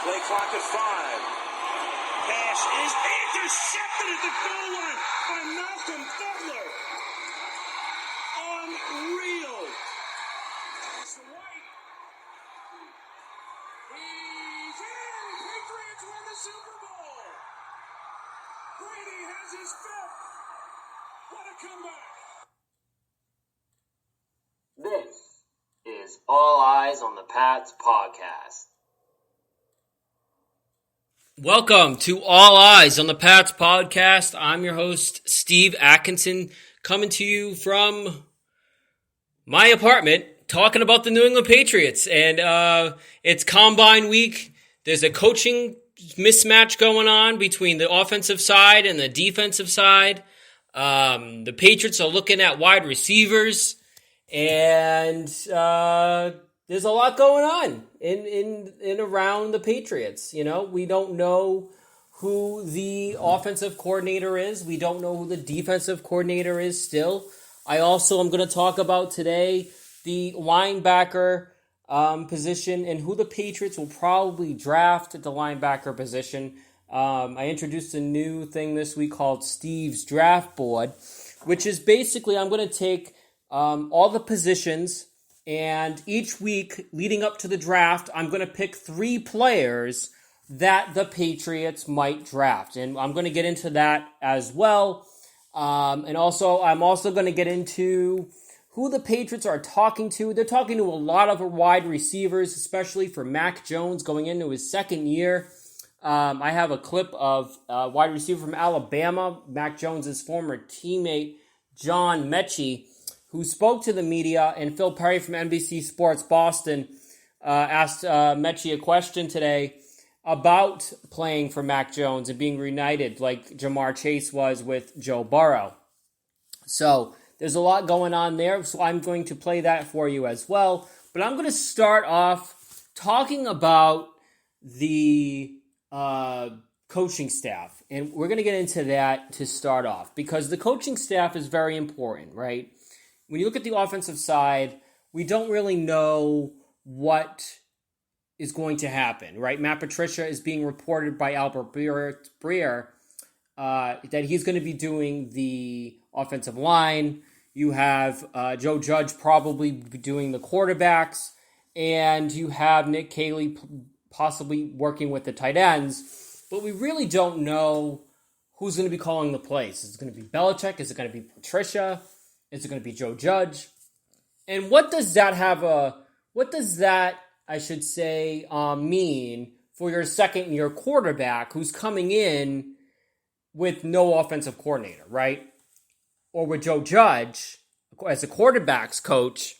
Play clock at 5. Pass is intercepted at the goal line by Malcolm Butler. Unreal. It's the right. He's in. Patriots win the Super Bowl. Brady has his fifth. What a comeback. This is All Eyes on the Pats podcast. Welcome to All Eyes on the Pats podcast. I'm your host, Steve Atkinson, coming to you from my apartment, talking about the New England Patriots. And it's Combine week. There's a coaching mismatch going on between the offensive side and the defensive side. The Patriots are looking at wide receivers, and there's a lot going on in around the Patriots. You know, we don't know who the offensive coordinator is. We don't know who the defensive coordinator is still. I also am going to talk about today the linebacker position and who the Patriots will probably draft at the linebacker position. I introduced a new thing this week called Steve's Draft Board, which is basically I'm going to take all the positions, and each week leading up to the draft, I'm going to pick 3 players that the Patriots might draft. And I'm going to get into that as well. And also, I'm also going to get into who the Patriots are talking to. They're talking to a lot of wide receivers, especially for Mac Jones going into his second year. I have a clip of a wide receiver from Alabama, Mac Jones' former teammate, John Mechie, who spoke to the media, and Phil Perry from NBC Sports Boston asked Mechie a question today about playing for Mac Jones and being reunited like Jamar Chase was with Joe Burrow. So there's a lot going on there, so I'm going to play that for you as well. But I'm going to start off talking about the coaching staff, and we're going to get into that to start off because the coaching staff is very important, right? When you look at the offensive side, we don't really know what is going to happen, right? Matt Patricia is being reported by Albert Breer that he's going to be doing the offensive line. You have Joe Judge probably doing the quarterbacks, and you have Nick Caley possibly working with the tight ends. But we really don't know who's going to be calling the plays. Is it going to be Belichick? Is it going to be Patricia? Is it going to be Joe Judge? And what does that mean for your second-year quarterback who's coming in with no offensive coordinator, right? Or with Joe Judge as a quarterback's coach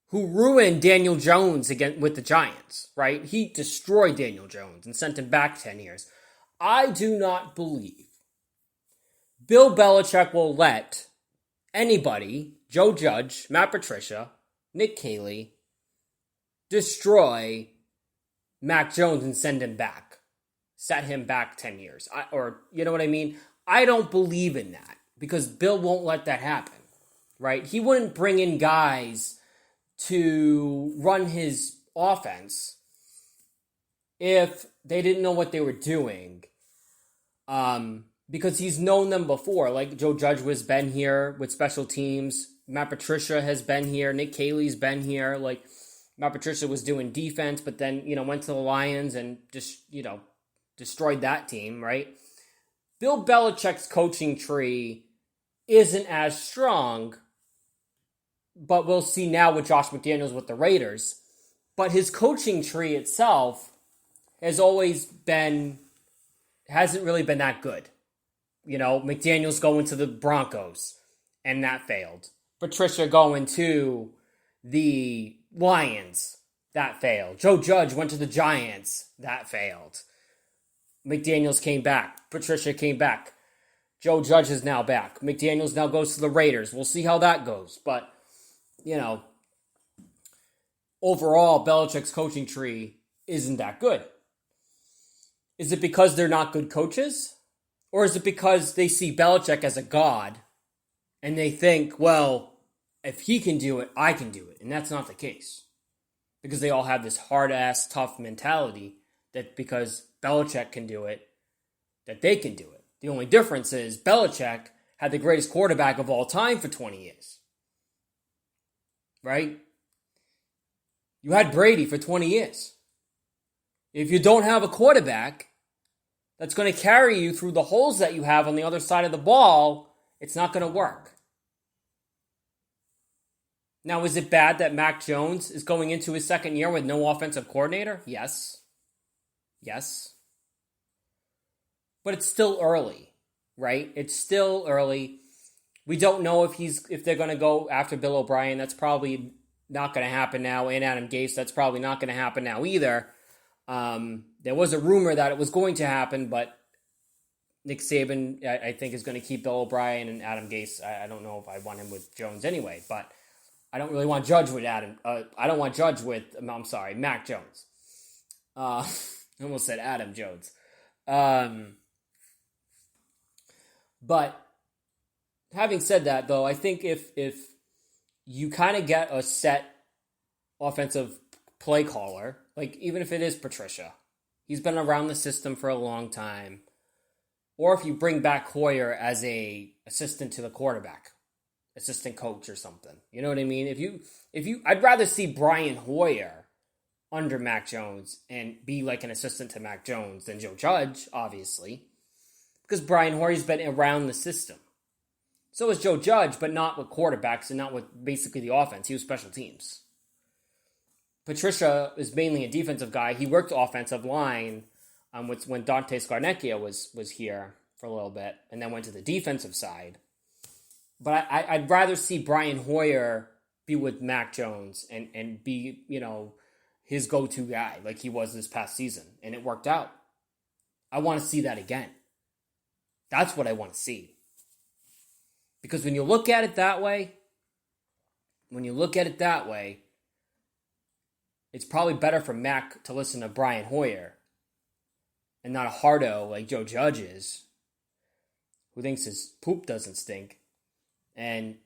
who ruined Daniel Jones again with the Giants, right? He destroyed Daniel Jones and sent him back 10 years. I do not believe Bill Belichick will let anybody, Joe Judge, Matt Patricia, Nick Caley, destroy Mac Jones and send him back. Set him back 10 years. Or, you know what I mean? I don't believe in that because Bill won't let that happen, right? He wouldn't bring in guys to run his offense if they didn't know what they were doing. Because he's known them before. Like Joe Judge has been here with special teams. Matt Patricia has been here. Nick Caley's been here. Like Matt Patricia was doing defense, but then, went to the Lions and just, destroyed that team, right? Bill Belichick's coaching tree isn't as strong, but we'll see now with Josh McDaniels with the Raiders. But his coaching tree itself hasn't really been that good. McDaniels going to the Broncos, and that failed. Patricia going to the Lions, that failed. Joe Judge went to the Giants, that failed. McDaniels came back. Patricia came back. Joe Judge is now back. McDaniels now goes to the Raiders. We'll see how that goes. But, overall, Belichick's coaching tree isn't that good. Is it because they're not good coaches? Or is it because they see Belichick as a god and they think, well, if he can do it, I can do it. And that's not the case. Because they all have this hard-ass, tough mentality that because Belichick can do it, that they can do it. The only difference is Belichick had the greatest quarterback of all time for 20 years. Right? You had Brady for 20 years. If you don't have a quarterback that's going to carry you through the holes that you have on the other side of the ball, it's not going to work. Now, is it bad that Mac Jones is going into his second year with no offensive coordinator? Yes. Yes. But it's still early, right? It's still early. We don't know if they're going to go after Bill O'Brien. That's probably not going to happen now. And Adam Gase, that's probably not going to happen now either. There was a rumor that it was going to happen, but Nick Saban, I think, is going to keep Bill O'Brien, and Adam Gase, I don't know if I want him with Jones anyway, but I don't really want Judge with Mac Jones. I almost said Adam Jones. But having said that, though, I think if you kind of get a set offensive play caller, like even if it is Patricia, he's been around the system for a long time, or if you bring back Hoyer as a assistant to the quarterback, assistant coach or something, you know what I mean? I'd rather see Brian Hoyer under Mac Jones and be like an assistant to Mac Jones than Joe Judge, obviously, because Brian Hoyer's been around the system. So is Joe Judge, but not with quarterbacks and not with basically the offense. He was special teams. Patricia is mainly a defensive guy. He worked offensive line when Dante Scarnecchia was here for a little bit and then went to the defensive side. But I'd rather see Brian Hoyer be with Mac Jones and be, his go-to guy like he was this past season. And it worked out. I want to see that again. That's what I want to see. Because when you look at it that way, it's probably better for Mac to listen to Brian Hoyer and not a hardo like Joe Judge is, who thinks his poop doesn't stink. And,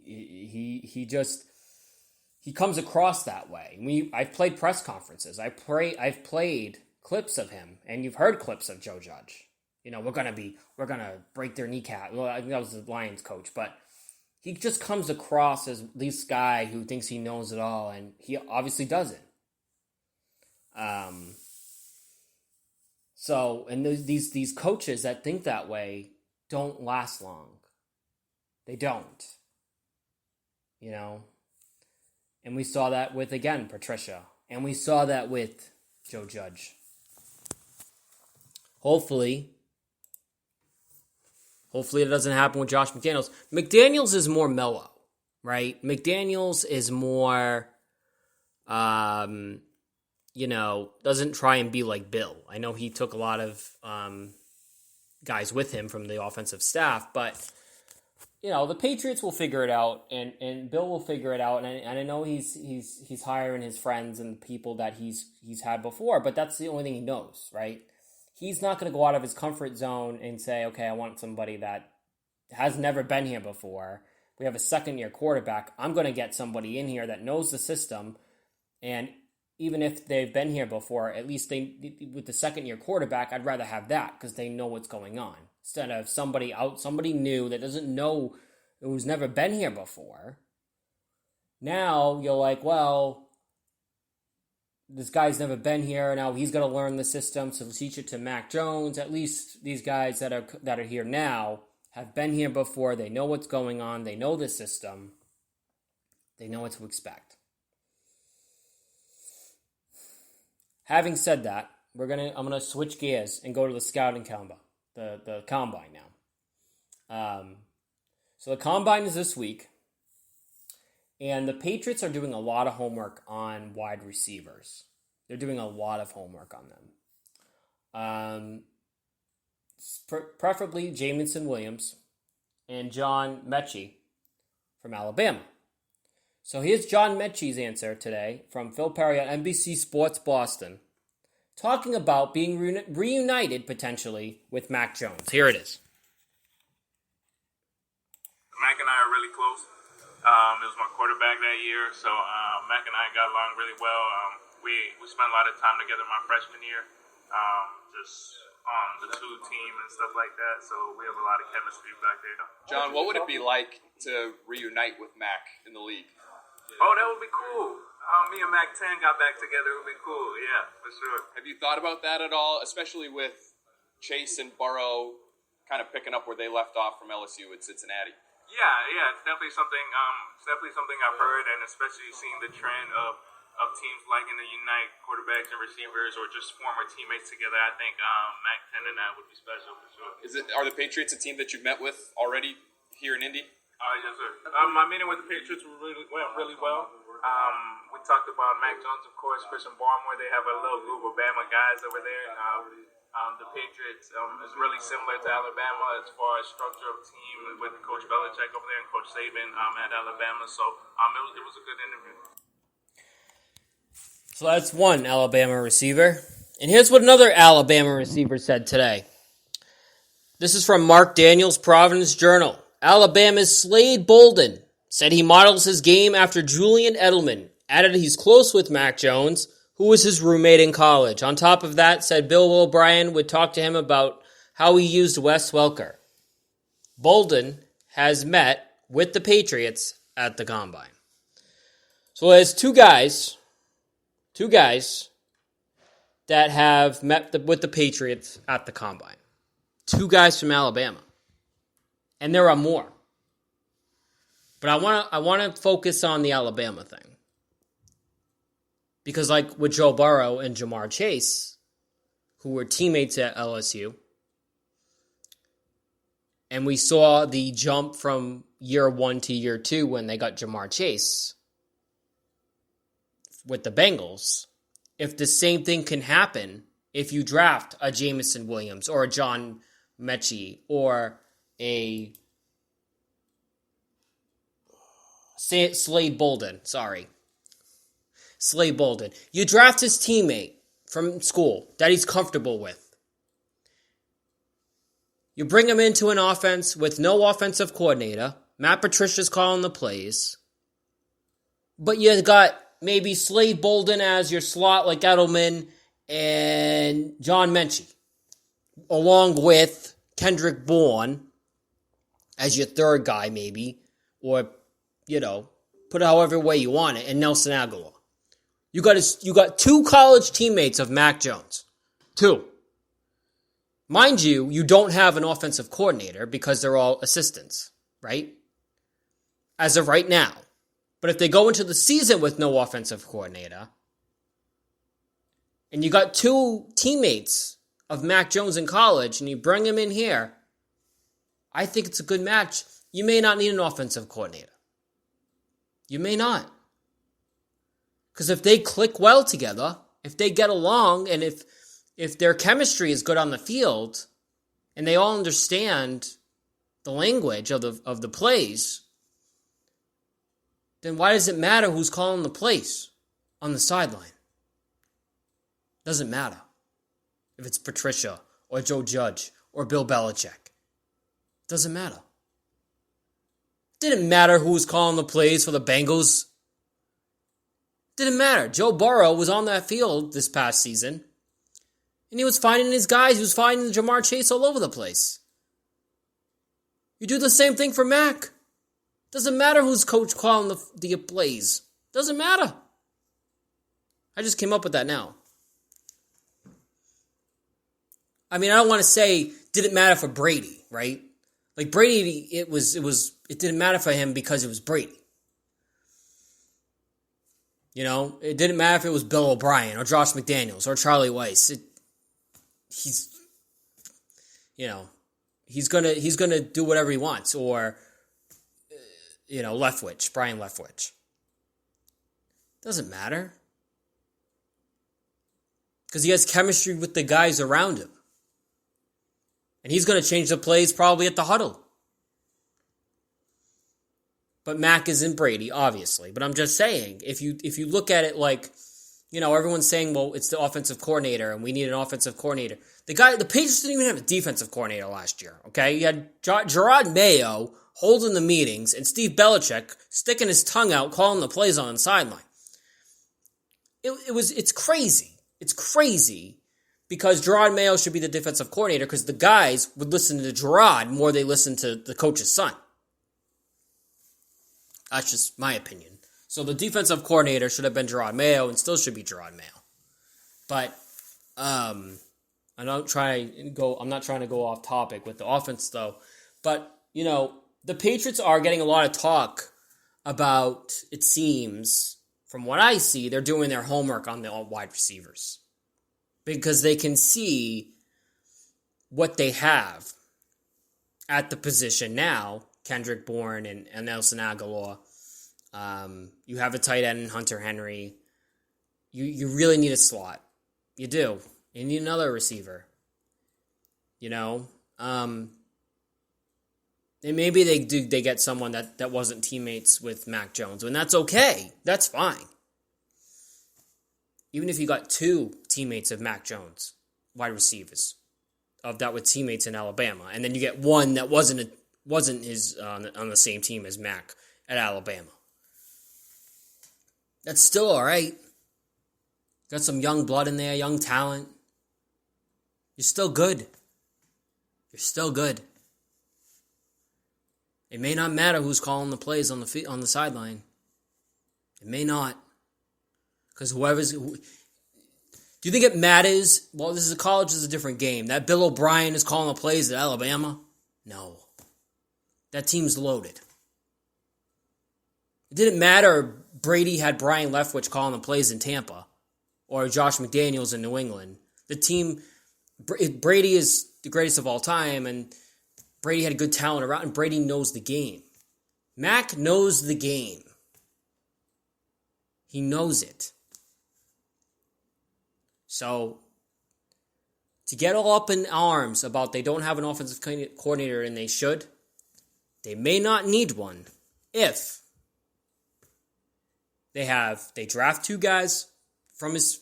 he comes across that way. I've played press conferences. I've played clips of him, and you've heard clips of Joe Judge. We're gonna break their kneecap. Well, I think that was the Lions coach, but he just comes across as this guy who thinks he knows it all, and he obviously doesn't. So, and these coaches that think that way don't last long. They don't. And we saw that with, again, Patricia. And we saw that with Joe Judge. Hopefully it doesn't happen with Josh McDaniels. McDaniels is more mellow, right? McDaniels is more, doesn't try and be like Bill. I know he took a lot of guys with him from the offensive staff, but, the Patriots will figure it out, and Bill will figure it out, and I know he's hiring his friends and people that he's had before, but that's the only thing he knows, right? He's not going to go out of his comfort zone and say, okay, I want somebody that has never been here before. We have a second-year quarterback. I'm going to get somebody in here that knows the system. And even if they've been here before, at least with the second-year quarterback, I'd rather have that because they know what's going on. Instead of somebody new that doesn't know, who's never been here before. Now you're like, well, this guy's never been here. Now he's going to learn the system, so teach it to Mac Jones. At least these guys that are here now have been here before. They know what's going on. They know the system. They know what to expect. Having said that, I'm gonna switch gears and go to the scouting combine, the combine now. So the combine is this week. And the Patriots are doing a lot of homework on wide receivers. They're doing a lot of homework on them. Preferably Jamison Williams and John Mechie from Alabama. So here's John Mechie's answer today from Phil Perry on NBC Sports Boston, talking about being reunited potentially with Mac Jones. Here it is. Mac and I are really close. It was my quarterback that year, so Mac and I got along really well. We spent a lot of time together my freshman year, just on the two team and stuff like that. So we have a lot of chemistry back there. John, what would it be like to reunite with Mac in the league? Oh, that would be cool. Me and Mac 10 got back together. It would be cool. Yeah, for sure. Have you thought about that at all, especially with Chase and Burrow kind of picking up where they left off from LSU at Cincinnati? Yeah, it's definitely something. It's definitely something I've heard, and especially seeing the trend of teams liking to unite quarterbacks and receivers, or just former teammates together. I think Mac 10 and that would be special for sure. Are the Patriots a team that you've met with already here in Indy? Yes, sir. My meeting with the Patriots went really well. We talked about Mac Jones, of course, Christian Barmore. They have a little group of Bama guys over there. The Patriots is really similar to Alabama as far as structure of team with Coach Belichick over there and Coach Saban at Alabama. So it was a good interview. So that's one Alabama receiver. And here's what another Alabama receiver said today. This is from Mark Daniels, Providence Journal. Alabama's Slade Bolden said he models his game after Julian Edelman. Added he's close with Mac Jones, who was his roommate in college. On top of that, said Bill O'Brien would talk to him about how he used Wes Welker. Bolden has met with the Patriots at the Combine. So there's two guys that have met with the Patriots at the Combine. Two guys from Alabama. And there are more. But I want to focus on the Alabama thing. Because like with Joe Burrow and Jamar Chase, who were teammates at LSU, and we saw the jump from year 1 to year 2 when they got Jamar Chase with the Bengals, if the same thing can happen if you draft a Jameson Williams or a John Mechie or a Slade Bolden, Slade Bolden. You draft his teammate from school that he's comfortable with. You bring him into an offense with no offensive coordinator. Matt Patricia's calling the plays. But you got maybe Slade Bolden as your slot like Edelman and John Mechie, along with Kendrick Bourne as your third guy maybe, or, put it however way you want it, and Nelson Aguilar. You got two college teammates of Mac Jones. Two. Mind you, you don't have an offensive coordinator because they're all assistants, right? As of right now. But if they go into the season with no offensive coordinator, and you got two teammates of Mac Jones in college, and you bring him in here, I think it's a good match. You may not need an offensive coordinator. You may not. Because if they click well together, if they get along, and if their chemistry is good on the field, and they all understand the language of the plays, then why does it matter who's calling the plays on the sideline? Doesn't matter if it's Patricia or Joe Judge or Bill Belichick. Doesn't matter. Didn't matter who was calling the plays for the Bengals. Didn't matter. Joe Burrow was on that field this past season, and he was finding his guys. He was finding Jamar Chase all over the place. You do the same thing for Mac. Doesn't matter who's coach calling the plays. Doesn't matter. I just came up with that now. I mean, I don't want to say didn't matter for Brady, right? Like Brady, it didn't matter for him because it was Brady. It didn't matter if it was Bill O'Brien or Josh McDaniels or Charlie Weiss. He's gonna do whatever he wants, or Brian Leftwich. Doesn't matter because he has chemistry with the guys around him, and he's gonna change the plays probably at the huddle. But Mac isn't Brady, obviously. But I'm just saying, if you look at it like, everyone's saying, well, it's the offensive coordinator and we need an offensive coordinator. The Patriots didn't even have a defensive coordinator last year, okay? You had Gerard Mayo, holding the meetings and Steve Belichick sticking his tongue out, calling the plays on the sideline. It's crazy. It's crazy because Gerard Mayo should be the defensive coordinator because the guys would listen to Gerard more than they listen to the coach's son. That's just my opinion. So the defensive coordinator should have been Gerard Mayo and still should be Gerard Mayo. But I'm not trying to go off topic with the offense though. But, the Patriots are getting a lot of talk about, it seems, from what I see, they're doing their homework on the wide receivers. Because they can see what they have at the position now. Kendrick Bourne and Nelson Aguilar. You have a tight end in Hunter Henry. You really need a slot. You do. You need another receiver. And maybe they get someone that wasn't teammates with Mac Jones, and that's okay. That's fine. Even if you got 2 teammates of Mac Jones, wide receivers, that were teammates in Alabama, and then you get one that wasn't his on the same team as Mac at Alabama. That's still all right. Got some young blood in there, young talent. You're still good. You're still good. It may not matter who's calling the plays on the sideline. It may not. Because do you think it matters? Well, this is a college, this is a different game. That Bill O'Brien is calling the plays at Alabama? No. That team's loaded. It didn't matter Brady had Brian Leftwich calling the plays in Tampa or Josh McDaniels in New England. The team, Brady is the greatest of all time, and Brady had good talent around, and Brady knows the game. Mac knows the game. He knows it. So, to get all up in arms about they don't have an offensive coordinator and they should, they may not need one if they draft 2 guys from his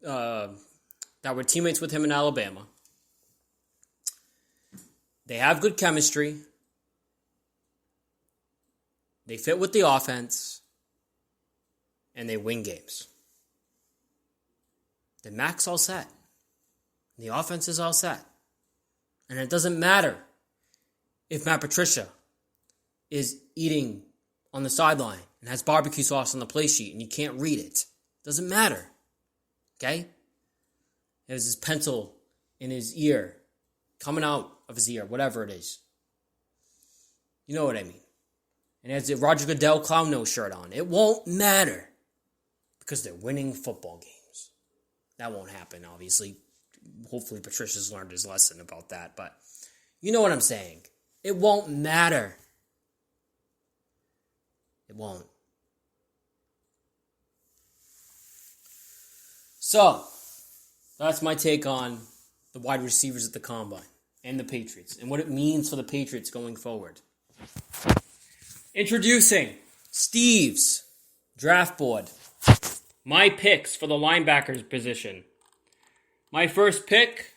that were teammates with him in Alabama. They have good chemistry. They fit with the offense. And they win games. The Mac's all set. The offense is all set. And it doesn't matter if Matt Patricia is eating on the sideline and has barbecue sauce on the play sheet and you can't read it. Doesn't matter. Okay? There's his pencil in his ear, coming out of his ear, whatever it is. You know what I mean. And has the Roger Goodell clown nose shirt on. It won't matter because they're winning football games. That won't happen, obviously. Hopefully Patricia's learned his lesson about that, but you know what I'm saying. It won't matter. It won't. So, that's my take on the wide receivers at the Combine and the Patriots and what it means for the Patriots going forward. Introducing Steve's draft board. My picks for the linebackers position. My first pick,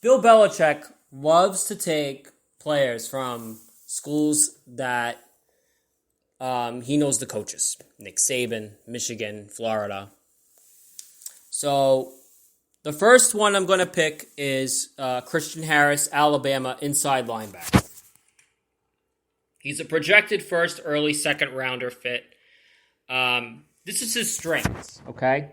Bill Belichick loves to take players from schools that he knows the coaches. Nick Saban, Michigan, Florida. So the first one I'm going to pick is Christian Harris, Alabama, inside linebacker. He's a projected first, early second rounder fit. This is his strengths, okay?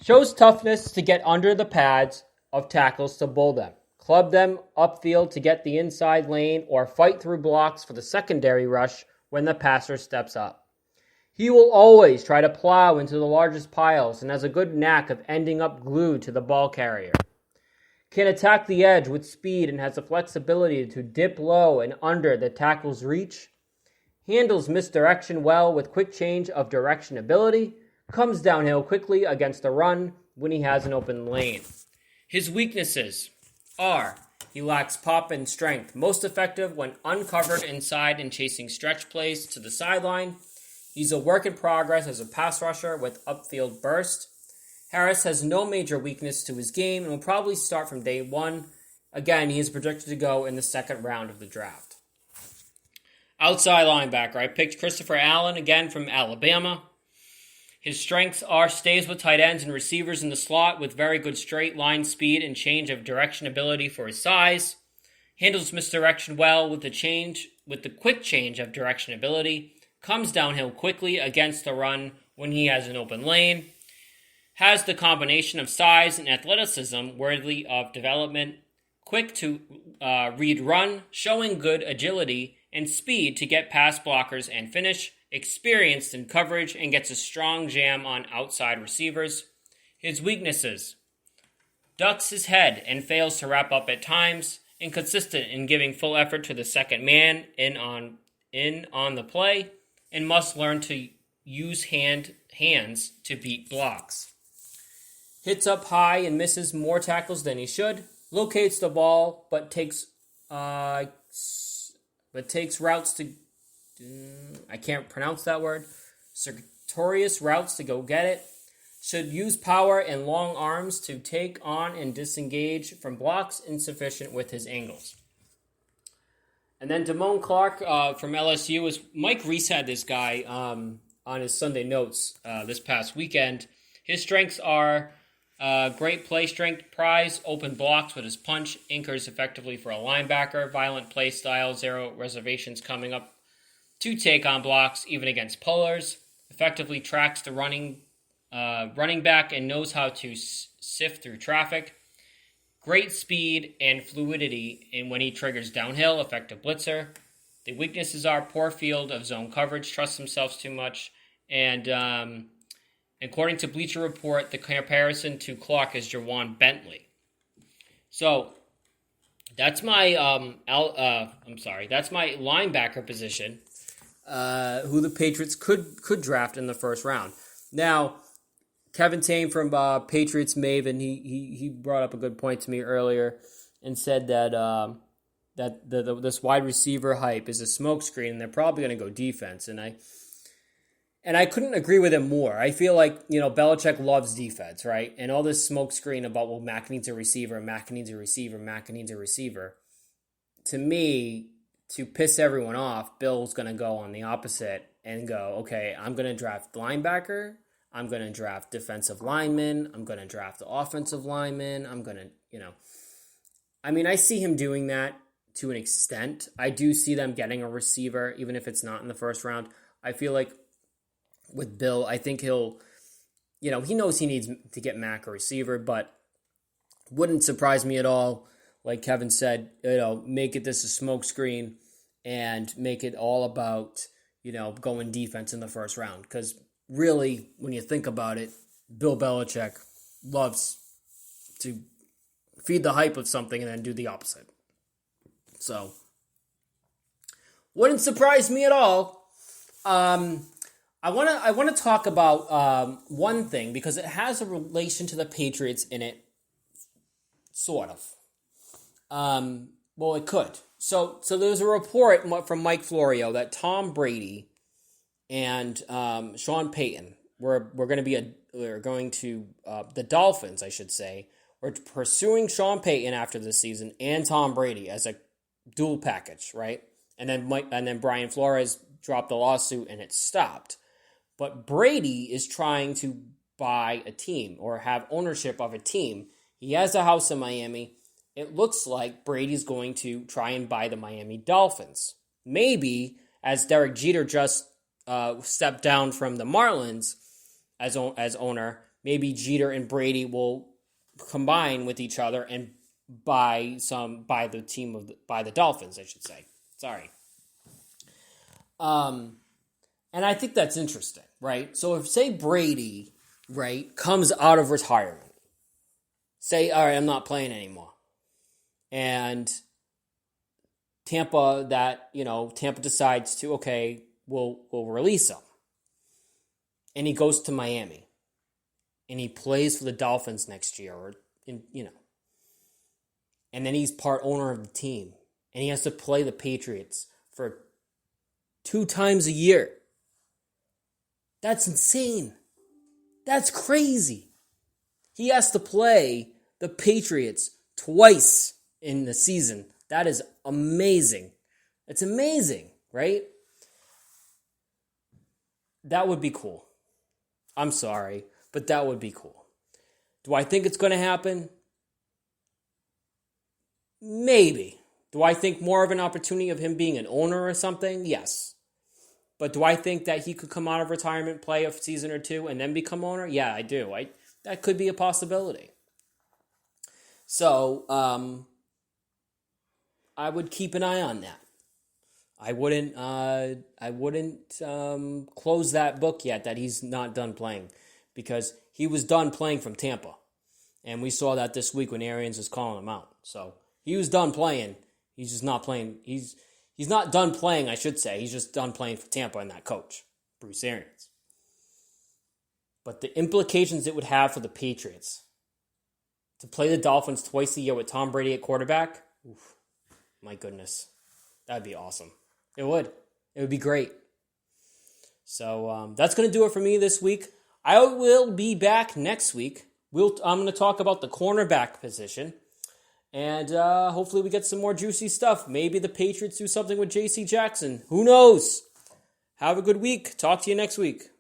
Shows toughness to get under the pads of tackles to bull them. Club them upfield to get the inside lane or fight through blocks for the secondary rush when the passer steps up. He will always try to plow into the largest piles and has a good knack of ending up glued to the ball carrier. Can attack the edge with speed and has the flexibility to dip low and under the tackle's reach. Handles misdirection well with quick change of direction ability. Comes downhill quickly against the run when he has an open lane. His weaknesses are he lacks pop and strength. Most effective when uncovered inside and chasing stretch plays to the sideline. He's a work in progress as a pass rusher with upfield burst. Harris has no major weakness to his game and will probably start from day one. Again, he is projected to go in the second round of the draft. Outside linebacker, I picked Christopher Allen, again from Alabama. His strengths are stays with tight ends and receivers in the slot with very good straight line speed and change of direction ability for his size. Handles misdirection well with the quick change of direction ability. Comes downhill quickly against the run when he has an open lane. Has the combination of size and athleticism worthy of development. Quick to read run, showing good agility and speed to get past blockers and finish. Experienced in coverage and gets a strong jam on outside receivers. His weaknesses: ducks his head and fails to wrap up at times. Inconsistent in giving full effort to the second man in on the play, and must learn to use hands to beat blocks. Hits up high and misses more tackles than he should. Locates the ball, but takes routes to I can't pronounce that word. Circuitous routes to go get it. Should use power and long arms to take on and disengage from blocks insufficient with his angles. And then Damone Clark from LSU is Mike Reese had this guy on his Sunday notes this past weekend. His strengths are great play strength, prize, open blocks with his punch, anchors effectively for a linebacker, violent play style, zero reservations coming up to take on blocks, even against pullers. Effectively tracks the running back and knows how to sift through traffic. Great speed and fluidity in when he triggers downhill, effective blitzer. The weaknesses are poor field of zone coverage, trusts himself too much, and according to Bleacher Report, the comparison to Clark is Jawan Bentley. So that's my that's my linebacker position. Who the Patriots could draft in the first round. Now, Kevin Tame from Patriots Maven, he brought up a good point to me earlier and said that this wide receiver hype is a smokescreen and they're probably going to go defense. And I couldn't agree with him more. I feel like, Belichick loves defense, right? And all this smokescreen about, well, Mac needs a receiver, Mac needs a receiver, Mac needs a receiver. To me, to piss everyone off, Bill's going to go on the opposite and go, okay, I'm going to draft linebacker. I'm going to draft defensive lineman. I'm going to draft the offensive lineman. I'm going to, I see him doing that to an extent. I do see them getting a receiver, even if it's not in the first round. I feel like with Bill, I think he'll, he knows he needs to get Mac a receiver, but wouldn't surprise me at all. Like Kevin said, make it this a smokescreen and make it all about, going defense in the first round. Because really, when you think about it, Bill Belichick loves to feed the hype of something and then do the opposite. So, wouldn't surprise me at all. I want to talk about one thing because it has a relation to the Patriots in it, sort of. Well, it could. So there's a report from Mike Florio that Tom Brady and Sean Payton the Dolphins, I should say, were pursuing Sean Payton after this season and Tom Brady as a dual package, right? And then Brian Flores dropped the lawsuit and it stopped. But Brady is trying to buy a team or have ownership of a team. He has a house in Miami. It looks like Brady's going to try and buy the Miami Dolphins. Maybe, as Derek Jeter just stepped down from the Marlins as owner, maybe Jeter and Brady will combine with each other and buy the Dolphins, I should say. Sorry. And I think that's interesting, right? So if, say, Brady, right, comes out of retirement, say, all right, I'm not playing anymore. And Tampa decides to, okay, we'll release him. And he goes to Miami. And he plays for the Dolphins next year, and then he's part owner of the team. And he has to play the Patriots for 2 times a year. That's insane. That's crazy. He has to play the Patriots twice in the season. That is amazing. It's amazing. right? That would be cool. I'm sorry, but that would be cool. Do I think it's going to happen? Maybe. Do I think more of an opportunity of him being an owner or something? Yes. But do I think that he could come out of retirement, play a season or two, and then become owner? Yeah, I do. That could be a possibility. So, I would keep an eye on that. I wouldn't close that book yet that he's not done playing, because he was done playing from Tampa, and we saw that this week when Arians was calling him out. So he was done playing. He's just not playing. He's not done playing, I should say. He's just done playing for Tampa and that coach, Bruce Arians. But the implications it would have for the Patriots to play the Dolphins twice a year with Tom Brady at quarterback, oof, my goodness, that'd be awesome. It would. It would be great. So that's going to do it for me this week. I will be back next week. I'm going to talk about the cornerback position. And hopefully we get some more juicy stuff. Maybe the Patriots do something with J.C. Jackson. Who knows? Have a good week. Talk to you next week.